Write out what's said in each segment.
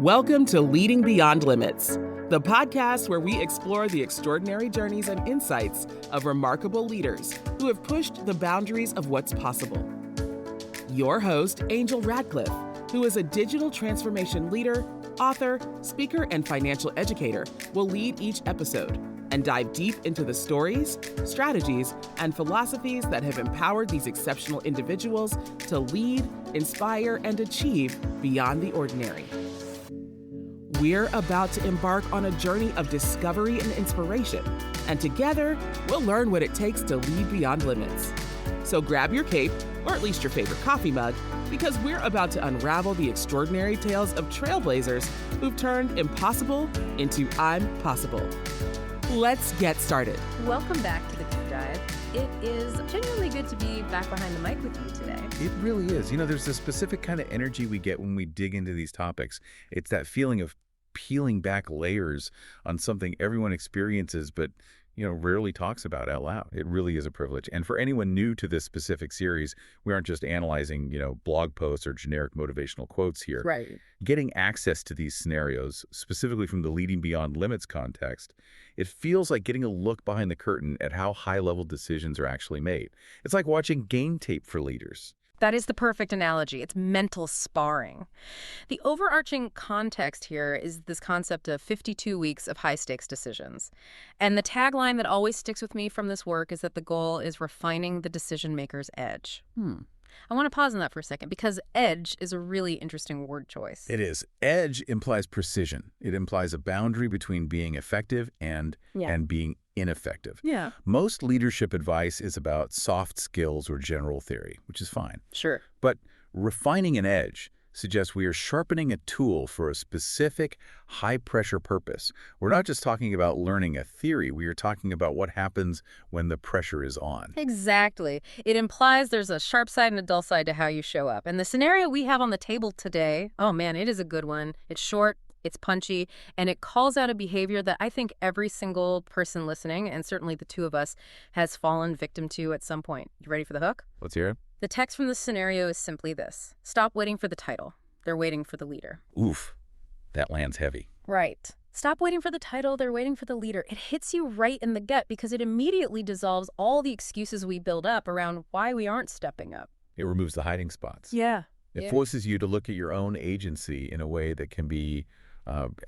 Welcome to Leading Beyond Limits, the podcast where we explore the extraordinary journeys and insights of remarkable leaders who have pushed the boundaries of what's possible. Your host, Angel Radcliffe, who is a digital transformation leader, author, speaker, and financial educator, will lead each episode and dive deep into the stories, strategies, and philosophies that have empowered these exceptional individuals to lead, inspire, and achieve beyond the ordinary. We're about to embark on a journey of discovery and inspiration, and together, we'll learn what it takes to lead beyond limits. So grab your cape, or at least your favorite coffee mug, because we're about to unravel the extraordinary tales of trailblazers who've turned impossible into I'm possible. Let's get started. Welcome back to the Deep Dive. It is genuinely good to be back behind the mic with you today. It really is. You know, there's a specific kind of energy we get when we dig into these topics. It's that feeling of peeling back layers on something everyone experiences, but rarely talks about out loud. It really is a privilege. And for anyone new to this specific series, we aren't just analyzing, blog posts or generic motivational quotes here. Right. Getting access to these scenarios, specifically from the Leading Beyond Limits context, it feels like getting a look behind the curtain at how high-level decisions are actually made. It's like watching game tape for leaders. That is the perfect analogy. It's mental sparring. The overarching context here is this concept of 52 weeks of high-stakes decisions. And the tagline that always sticks with me from this work is that the goal is refining the decision-maker's edge. I want to pause on that for a second because edge is a really interesting word choice. It is. Edge implies precision. It implies a boundary between being effective and being ineffective. Yeah. Most leadership advice is about soft skills or general theory, which is fine. Sure. But refining an edge suggests we are sharpening a tool for a specific high-pressure purpose. We're not just talking about learning a theory. We are talking about what happens when the pressure is on. Exactly. It implies there's a sharp side and a dull side to how you show up. And the scenario we have on the table today, oh man, it is a good one. It's short, it's punchy, and it calls out a behavior that I think every single person listening, and certainly the two of us, has fallen victim to at some point. You ready for the hook? Let's hear it. The text from this scenario is simply this. Stop waiting for the title. They're waiting for the leader. Oof, that lands heavy. Right. Stop waiting for the title. They're waiting for the leader. It hits you right in the gut because it immediately dissolves all the excuses we build up around why we aren't stepping up. It removes the hiding spots. Yeah. It forces you to look at your own agency in a way that can be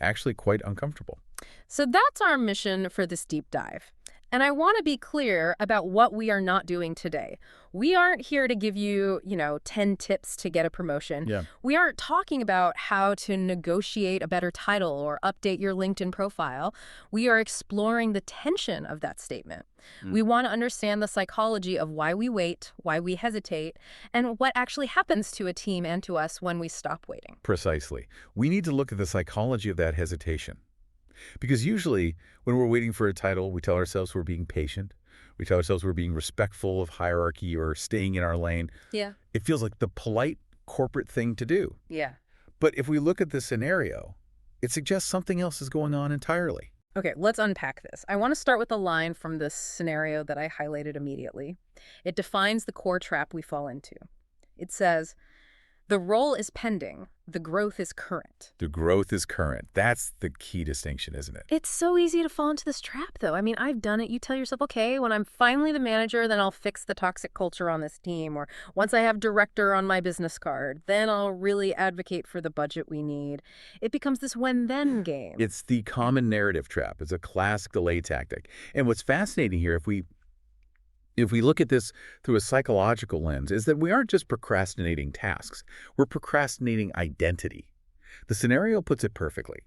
actually quite uncomfortable. So that's our mission for this deep dive. And I want to be clear about what we are not doing today. We aren't here to give you, 10 tips to get a promotion. Yeah. We aren't talking about how to negotiate a better title or update your LinkedIn profile. We are exploring the tension of that statement. We want to understand the psychology of why we wait, why we hesitate, and what actually happens to a team and to us when we stop waiting. Precisely. We need to look at the psychology of that hesitation. Because usually, when we're waiting for a title, we tell ourselves we're being patient. We tell ourselves we're being respectful of hierarchy or staying in our lane. Yeah. It feels like the polite corporate thing to do. Yeah. But if we look at the scenario, it suggests something else is going on entirely. Okay, let's unpack this. I want to start with a line from this scenario that I highlighted immediately. It defines the core trap we fall into. It says, the role is pending. The growth is current. The growth is current. That's the key distinction, isn't it? It's so easy to fall into this trap, though. I mean, I've done it. You tell yourself, okay, when I'm finally the manager, then I'll fix the toxic culture on this team. Or once I have director on my business card, then I'll really advocate for the budget we need. It becomes this when-then game. It's the common narrative trap. It's a classic delay tactic. And what's fascinating here, if we look at this through a psychological lens, is that we aren't just procrastinating tasks. We're procrastinating identity. The scenario puts it perfectly.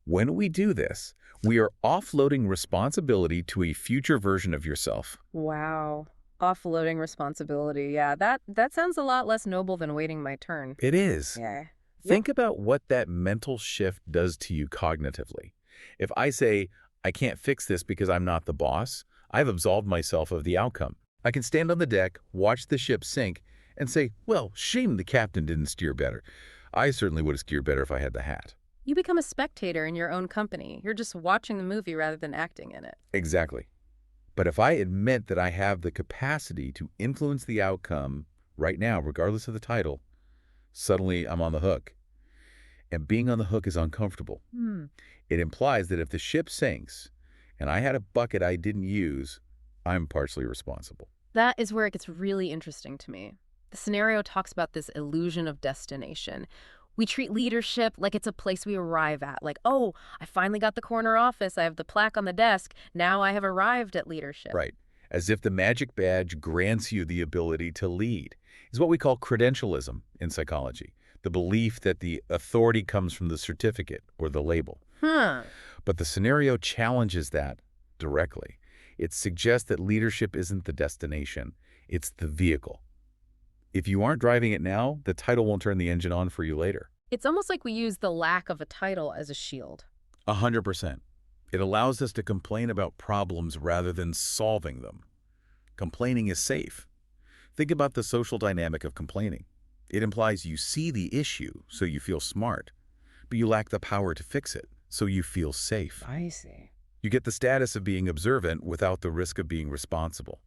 When we do this, we are offloading responsibility to a future version of yourself. Wow. Offloading responsibility. Yeah, that sounds a lot less noble than waiting my turn. It is. Yeah. Think about what that mental shift does to you cognitively. If I say, I can't fix this because I'm not the boss, I've absolved myself of the outcome. I can stand on the deck, watch the ship sink, and say, well, shame the captain didn't steer better. I certainly would have steered better if I had the hat. You become a spectator in your own company. You're just watching the movie rather than acting in it. Exactly. But if I admit that I have the capacity to influence the outcome right now, regardless of the title, suddenly I'm on the hook. And being on the hook is uncomfortable. It implies that if the ship sinks and I had a bucket I didn't use, I'm partially responsible. That is where it gets really interesting to me. The scenario talks about this illusion of destination. We treat leadership like it's a place we arrive at, like, oh, I finally got the corner office, I have the plaque on the desk, now I have arrived at leadership. Right. As if the magic badge grants you the ability to lead. Is what we call credentialism in psychology, the belief that the authority comes from the certificate or the label. But the scenario challenges that directly. It suggests that leadership isn't the destination, it's the vehicle. If you aren't driving it now, the title won't turn the engine on for you later. It's almost like we use the lack of a title as a shield. 100%. It allows us to complain about problems rather than solving them. Complaining is safe. Think about the social dynamic of complaining. It implies you see the issue, so you feel smart, but you lack the power to fix it, so you feel safe. I see. You get the status of being observant without the risk of being responsible.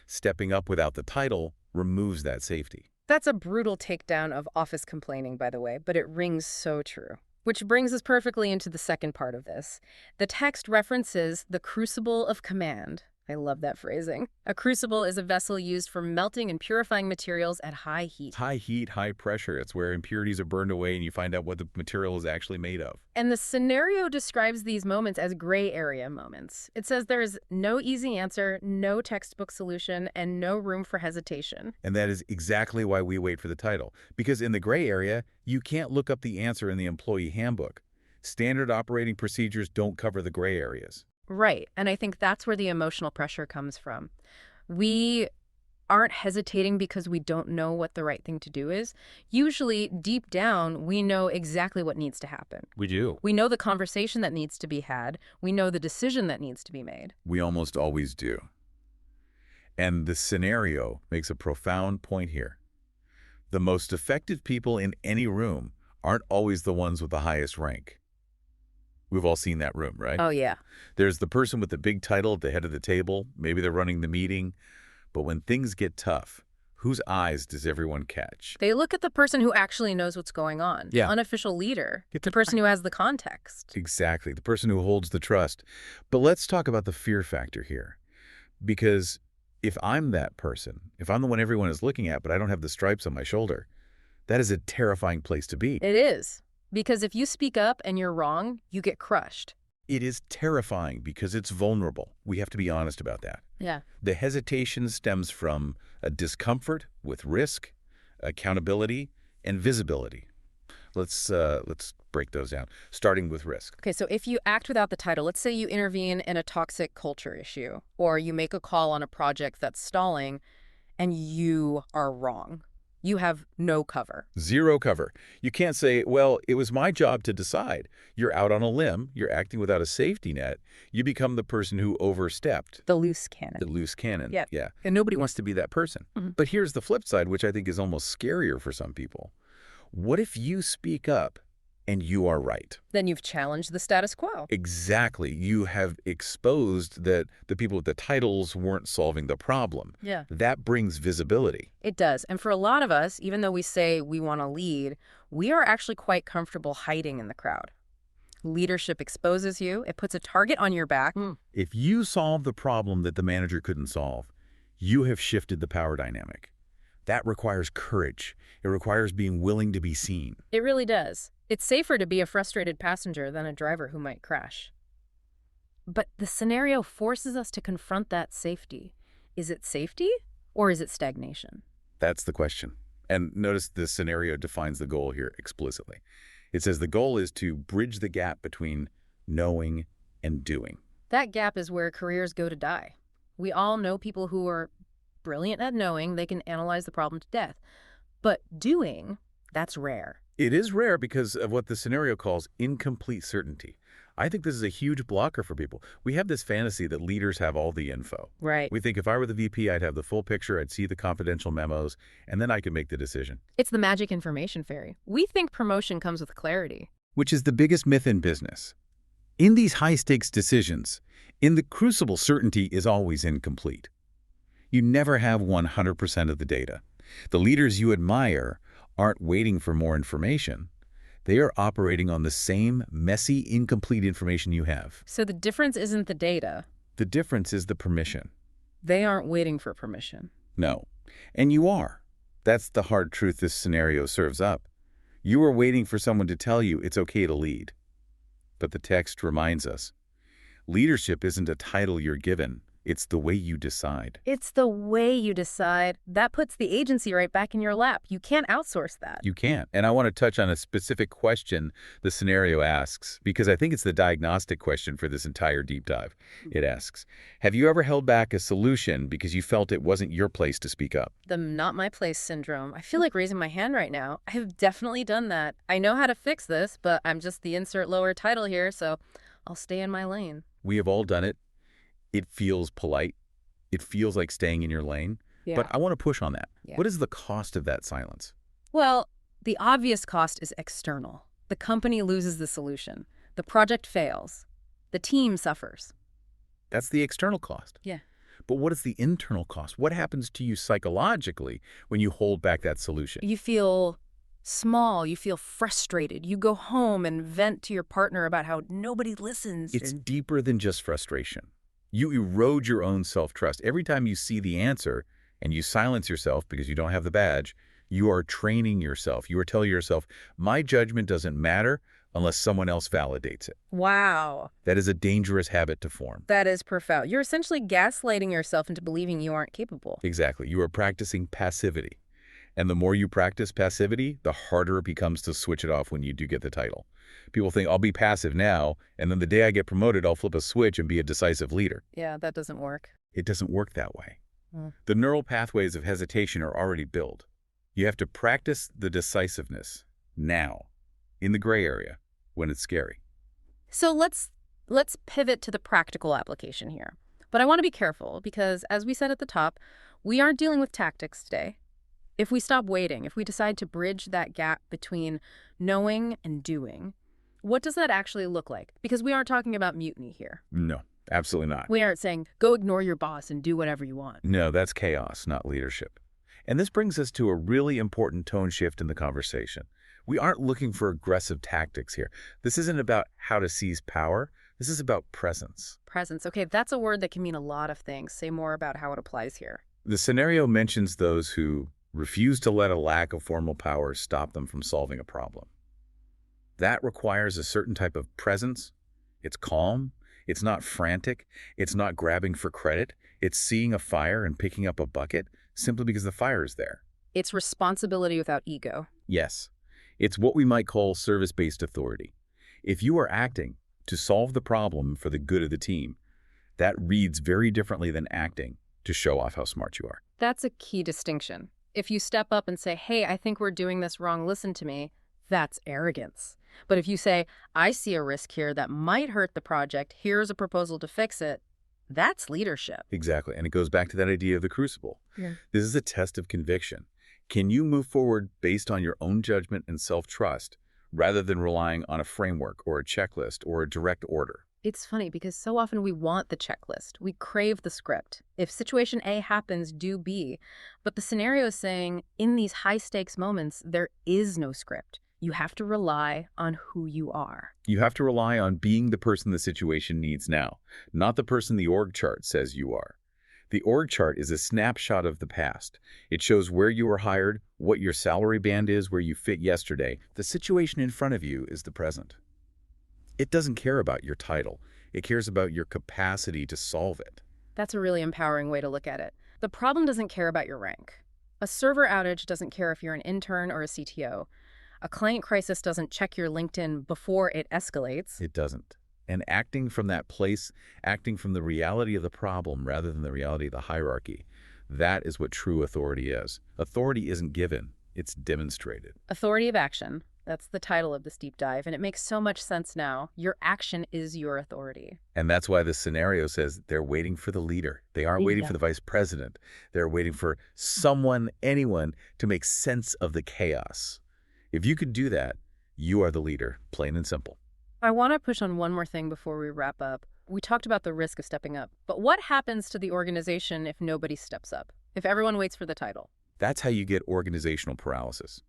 Stepping up without the title removes that safety. That's a brutal takedown of office complaining, by the way, but it rings so true. Which brings us perfectly into the second part of this. The text references the crucible of command. I love that phrasing. A crucible is a vessel used for melting and purifying materials at high heat. High heat, high pressure. It's where impurities are burned away and you find out what the material is actually made of. And the scenario describes these moments as gray area moments. It says there is no easy answer, no textbook solution, and no room for hesitation. And that is exactly why we wait for the title. Because in the gray area, you can't look up the answer in the employee handbook. Standard operating procedures don't cover the gray areas. Right, and I think that's where the emotional pressure comes from. We aren't hesitating because we don't know what the right thing to do is. Usually, deep down, we know exactly what needs to happen. We do. We know the conversation that needs to be had. We know the decision that needs to be made. We almost always do. And the scenario makes a profound point here. The most effective people in any room aren't always the ones with the highest rank. We've all seen that room, right? Oh, yeah. There's the person with the big title at the head of the table. Maybe they're running the meeting. But when things get tough, whose eyes does everyone catch? They look at the person who actually knows what's going on. Yeah. The unofficial leader. The person who has the context. Exactly. The person who holds the trust. But let's talk about the fear factor here. Because if I'm that person, if I'm the one everyone is looking at, but I don't have the stripes on my shoulder, that is a terrifying place to be. It is. Because if you speak up and you're wrong, you get crushed. It is terrifying because it's vulnerable. We have to be honest about that. Yeah. The hesitation stems from a discomfort with risk, accountability, and visibility. Let's break those down, starting with risk. Okay, so if you act without the title, let's say you intervene in a toxic culture issue, or you make a call on a project that's stalling, and you are wrong. You have no cover. Zero cover. You can't say, well, it was my job to decide. You're out on a limb. You're acting without a safety net. You become the person who overstepped. The loose cannon. The loose cannon. Yep. Yeah. And nobody wants to be that person. Mm-hmm. But here's the flip side, which I think is almost scarier for some people. What if you speak up and you are right? Then you've challenged the status quo. Exactly. You have exposed that the people with the titles weren't solving the problem. Yeah. That brings visibility. It does. And for a lot of us, even though we say we want to lead, we are actually quite comfortable hiding in the crowd. Leadership exposes you. It puts a target on your back. If you solve the problem that the manager couldn't solve, you have shifted the power dynamic. That requires courage. It requires being willing to be seen. It really does. It's safer to be a frustrated passenger than a driver who might crash. But the scenario forces us to confront that safety. Is it safety or is it stagnation? That's the question. And notice the scenario defines the goal here explicitly. It says the goal is to bridge the gap between knowing and doing. That gap is where careers go to die. We all know people who are brilliant at knowing they can analyze the problem to death. But doing, that's rare. It is rare because of what the scenario calls incomplete certainty. I think this is a huge blocker for people. We have this fantasy that leaders have all the info. Right. We think if I were the VP, I'd have the full picture, I'd see the confidential memos, and then I could make the decision. It's the magic information fairy. We think promotion comes with clarity. Which is the biggest myth in business. In these high-stakes decisions, in the crucible, certainty is always incomplete. You never have 100% of the data. The leaders you admire aren't waiting for more information. They are operating on the same messy, incomplete information you have. So the difference isn't the data. The difference is the permission. They aren't waiting for permission. No. And you are. That's the hard truth this scenario serves up. You are waiting for someone to tell you it's okay to lead. But the text reminds us, leadership isn't a title you're given. It's the way you decide. It's the way you decide. That puts the agency right back in your lap. You can't outsource that. You can't. And I want to touch on a specific question the scenario asks, because I think it's the diagnostic question for this entire deep dive. It asks, have you ever held back a solution because you felt it wasn't your place to speak up? The not my place syndrome. I feel like raising my hand right now. I have definitely done that. I know how to fix this, but I'm just the insert lower title here, so I'll stay in my lane. We have all done it. It feels polite. It feels like staying in your lane. Yeah. But I want to push on that. Yeah. What is the cost of that silence? Well, the obvious cost is external. The company loses the solution. The project fails. The team suffers. That's the external cost. Yeah. But what is the internal cost? What happens to you psychologically when you hold back that solution? You feel small. You feel frustrated. You go home and vent to your partner about how nobody listens. It's deeper than just frustration. You erode your own self-trust. Every time you see the answer and you silence yourself because you don't have the badge, you are training yourself. You are telling yourself, my judgment doesn't matter unless someone else validates it. Wow. That is a dangerous habit to form. That is profound. You're essentially gaslighting yourself into believing you aren't capable. Exactly. You are practicing passivity. And the more you practice passivity, the harder it becomes to switch it off when you do get the title. People think, I'll be passive now, and then the day I get promoted, I'll flip a switch and be a decisive leader. Yeah, that doesn't work. It doesn't work that way. Mm. The neural pathways of hesitation are already built. You have to practice the decisiveness now, in the gray area, when it's scary. So let's pivot to the practical application here. But I want to be careful because, as we said at the top, we aren't dealing with tactics today. If we stop waiting, if we decide to bridge that gap between knowing and doing, what does that actually look like? Because we aren't talking about mutiny here. No, absolutely not. We aren't saying, go ignore your boss and do whatever you want. No, that's chaos, not leadership. And this brings us to a really important tone shift in the conversation. We aren't looking for aggressive tactics here. This isn't about how to seize power. This is about presence. Presence. Okay, that's a word that can mean a lot of things. Say more about how it applies here. The scenario mentions those who refuse to let a lack of formal power stop them from solving a problem. That requires a certain type of presence. It's calm. It's not frantic. It's not grabbing for credit. It's seeing a fire and picking up a bucket simply because the fire is there. It's responsibility without ego. Yes. It's what we might call service-based authority. If you are acting to solve the problem for the good of the team, that reads very differently than acting to show off how smart you are. That's a key distinction. If you step up and say, hey, I think we're doing this wrong, listen to me, that's arrogance. But if you say, I see a risk here that might hurt the project, here's a proposal to fix it, that's leadership. Exactly. And it goes back to that idea of the crucible. Yeah. This is a test of conviction. Can you move forward based on your own judgment and self-trust rather than relying on a framework or a checklist or a direct order? It's funny because so often we want the checklist. We crave the script. If situation A happens, do B. But the scenario is saying in these high-stakes moments, there is no script. You have to rely on who you are. You have to rely on being the person the situation needs now, not the person the org chart says you are. The org chart is a snapshot of the past. It shows where you were hired, what your salary band is, where you fit yesterday. The situation in front of you is the present. It doesn't care about your title. It cares about your capacity to solve it. That's a really empowering way to look at it. The problem doesn't care about your rank. A server outage doesn't care if you're an intern or a CTO. A client crisis doesn't check your LinkedIn before it escalates. It doesn't. And acting from that place, acting from the reality of the problem rather than the reality of the hierarchy, that is what true authority is. Authority isn't given, it's demonstrated. Authority of action. That's the title of this deep dive, and it makes so much sense now. Your action is your authority. And that's why this scenario says they're waiting for the leader. They aren't waiting for the vice president. They're waiting for someone, anyone, to make sense of the chaos. If you could do that, you are the leader, plain and simple. I want to push on one more thing before we wrap up. We talked about the risk of stepping up, but what happens to the organization if nobody steps up? If everyone waits for the title? That's how you get organizational paralysis.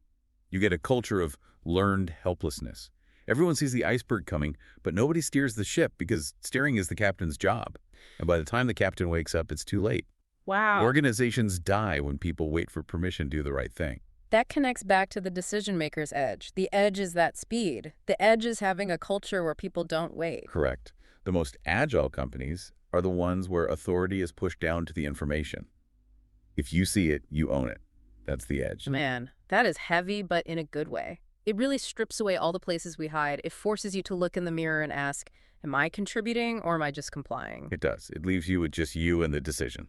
You get a culture of learned helplessness. Everyone sees the iceberg coming, but nobody steers the ship because steering is the captain's job. And by the time the captain wakes up, it's too late. Wow. Organizations die when people wait for permission to do the right thing. That connects back to the decision-maker's edge. The edge is that speed. The edge is having a culture where people don't wait. Correct. The most agile companies are the ones where authority is pushed down to the information. If you see it, you own it. That's the edge. Man, that is heavy, but in a good way. It really strips away all the places we hide. It forces you to look in the mirror and ask, am I contributing or am I just complying? It does. It leaves you with just you and the decision.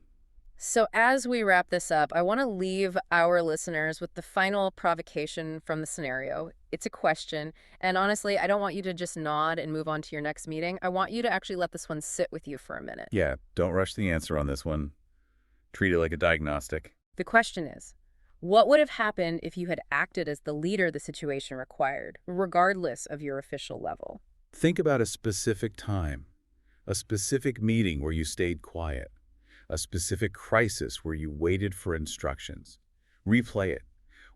So as we wrap this up, I want to leave our listeners with the final provocation from the scenario. It's a question, and honestly, I don't want you to just nod and move on to your next meeting. I want you to actually let this one sit with you for a minute. Yeah, don't rush the answer on this one. Treat it like a diagnostic. The question is, what would have happened if you had acted as the leader the situation required, regardless of your official level? Think about a specific time, a specific meeting where you stayed quiet, a specific crisis where you waited for instructions. Replay it.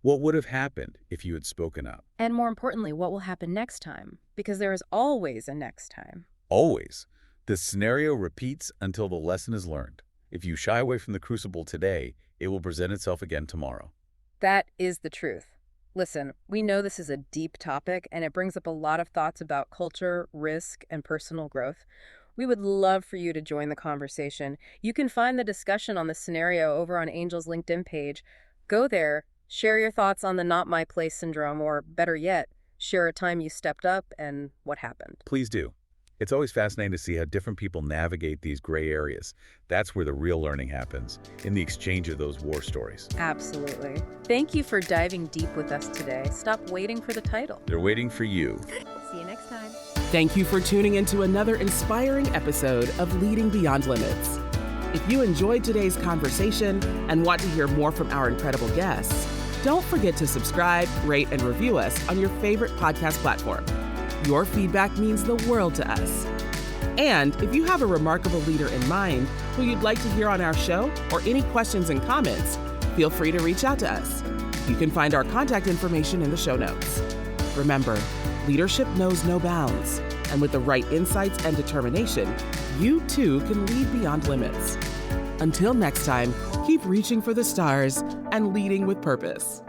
What would have happened if you had spoken up? And more importantly, what will happen next time? Because there is always a next time. Always. The scenario repeats until the lesson is learned. If you shy away from the crucible today, it will present itself again tomorrow. That is the truth. Listen, we know this is a deep topic, and it brings up a lot of thoughts about culture, risk, and personal growth. We would love for you to join the conversation. You can find the discussion on the scenario over on Angel's LinkedIn page. Go there, share your thoughts on the not my place syndrome, or better yet, share a time you stepped up and what happened. Please do. It's always fascinating to see how different people navigate these gray areas. That's where the real learning happens, in the exchange of those war stories. Absolutely. Thank you for diving deep with us today. Stop waiting for the title. They're waiting for you. See you next time. Thank you for tuning into another inspiring episode of Leading Beyond Limits. If you enjoyed today's conversation and want to hear more from our incredible guests, don't forget to subscribe, rate, and review us on your favorite podcast platform. Your feedback means the world to us. And if you have a remarkable leader in mind who you'd like to hear on our show or any questions and comments, feel free to reach out to us. You can find our contact information in the show notes. Remember, leadership knows no bounds, and with the right insights and determination, you too can lead beyond limits. Until next time, keep reaching for the stars and leading with purpose.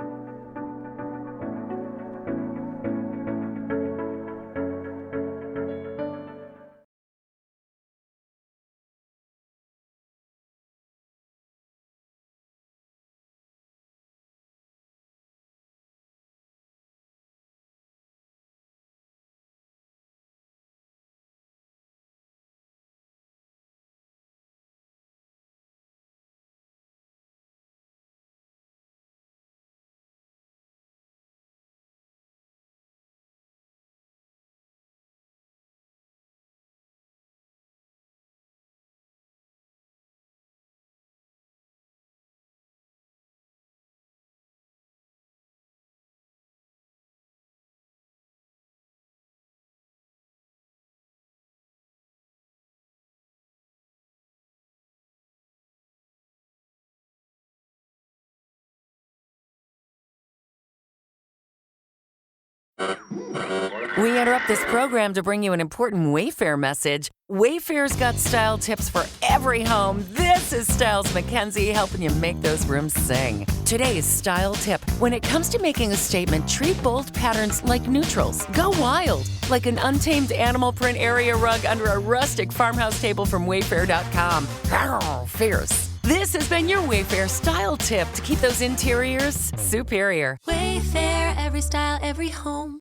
We interrupt this program to bring you an important Wayfair message. Wayfair's got style tips for every home. This is Styles McKenzie helping you make those rooms sing. Today's style tip: when it comes to making a statement, treat bold patterns like neutrals. Go wild, like an untamed animal print area rug under a rustic farmhouse table from Wayfair.com. Arr, fierce. This has been your Wayfair style tip to keep those interiors superior. Wayfair, every style, every home.